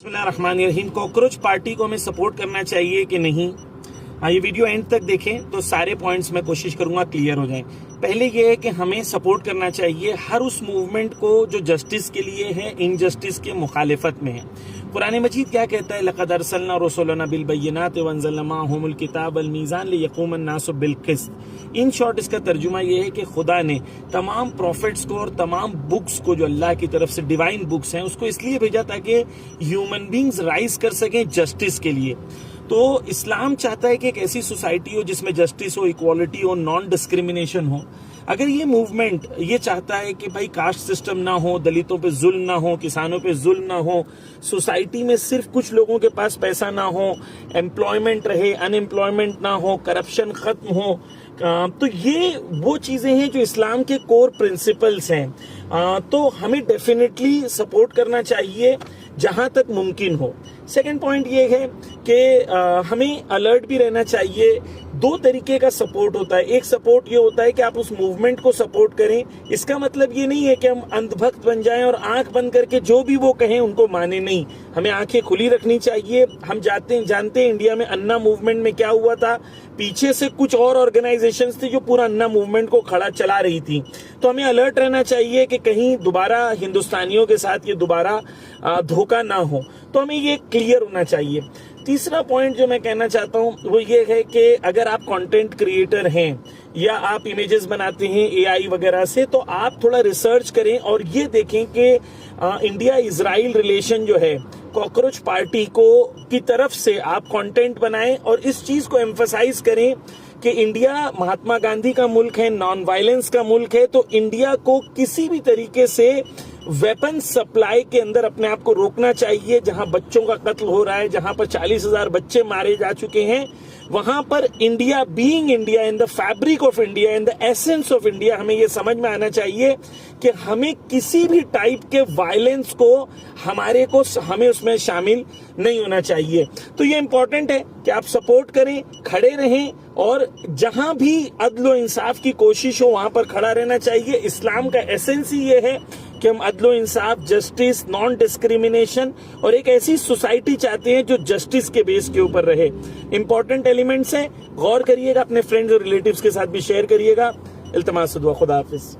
बिस्मिल्लाहिर्रहमानिर्रहीम। Cockroach party को हमें सपोर्ट करना चाहिए कि नहीं? हाँ, ये वीडियो एंड तक देखें तो सारे पॉइंट्स मैं कोशिश करूंगा क्लियर हो जाएं। पहले ये है कि हमें सपोर्ट करना चाहिए हर उस मूवमेंट को जो जस्टिस के लिए है, इनजस्टिस के मुखालिफत में है। कुरान मजीद क्या कहता है? लक़द अरसलना रसूलना बिलबय्यिनाति व अंज़लना माअहुमुल किताब वल मीज़ान लियक़ूमन नासु बिलक़िस्त। इन शॉर्ट इसका तर्जुमा ये है कि खुदा ने तमाम प्रॉफिट्स को और तमाम बुक्स को जो अल्लाह की तरफ से डिवाइन बुक्स हैं उसको इसलिए भेजा ताकि ह्यूमन बींग्स राइज कर सकें जस्टिस के लिए। तो इस्लाम चाहता है कि एक ऐसी सोसाइटी हो जिसमें जस्टिस हो, इक्वालिटी हो, नॉन डिस्क्रिमिनेशन हो। अगर ये मूवमेंट ये चाहता है कि भाई कास्ट सिस्टम ना हो, दलितों पे जुल्म ना हो, किसानों पे जुल्म ना हो, सोसाइटी में सिर्फ कुछ लोगों के पास पैसा ना हो, एम्प्लॉयमेंट रहे, अनएम्प्लॉयमेंट ना हो, करप्शन खत्म हो, तो ये वो चीजें हैं जो इस्लाम के कोर प्रिंसिपल्स हैं। तो हमें डेफिनेटली सपोर्ट करना चाहिए जहां तक मुमकिन हो। सेकंड पॉइंट ये है कि हमें अलर्ट भी रहना चाहिए। दो तरीके का सपोर्ट होता है। एक सपोर्ट ये होता है कि आप उस मूवमेंट को सपोर्ट करें। इसका मतलब ये नहीं है कि हम अंधभक्त बन जाएं और आंख बंद करके जो भी वो कहें उनको माने। नहीं, हमें आंखें खुली रखनी चाहिए। हम जानते हैं इंडिया में अन्ना मूवमेंट में क्या हुआ था। पीछे से कुछ और ऑर्गेनाइजेशंस थी जो पूरा अन्ना मूवमेंट को खड़ा चला रही थी। तो हमें अलर्ट रहना चाहिए कि कहीं दोबारा हिंदुस्तानियों के साथ ये दोबारा धोखा ना हो। तो हमें ये क्लियर होना चाहिए। तीसरा पॉइंट जो मैं कहना चाहता हूँ वो ये है कि अगर आप कंटेंट क्रिएटर हैं या आप इमेजेस बनाते हैं एआई वगैरह से, तो आप थोड़ा रिसर्च करें और ये देखें कि इंडिया इजराइल रिलेशन जो है, कॉकरोच पार्टी को की तरफ से आप कंटेंट बनाएं और इस चीज को एम्फसाइज करें कि इंडिया महात्मा गांधी का मुल्क है, नॉन वायलेंस का मुल्क है। तो इंडिया को किसी भी तरीके से वेपन सप्लाई के अंदर अपने आप को रोकना चाहिए। जहां बच्चों का कत्ल हो रहा है, जहां पर 40,000 बच्चे मारे जा चुके हैं, वहां पर India being India, in the fabric of India, in the essence of India, हमें ये समझ में आना चाहिए कि हमें किसी भी टाइप के वायलेंस को हमें उसमें शामिल नहीं होना चाहिए। तो ये इंपॉर्टेंट है कि आप सपोर्ट करें, खड़े रहें और जहां भी अदल इंसाफ की कोशिश हो वहां पर खड़ा रहना चाहिए। इस्लाम का एसेंस ही ये है कि हम अदल इंसाफ, जस्टिस, नॉन डिस्क्रिमिनेशन और एक ऐसी सोसाइटी चाहते हैं जो जस्टिस के बेस के ऊपर रहे। इंपॉर्टेंट एलिमेंट्स हैं, गौर करिएगा, अपने फ्रेंड्स और रिलेटिव्स के साथ भी शेयर करिएगा। इल्तमास दुआ, खुदा हाफिज।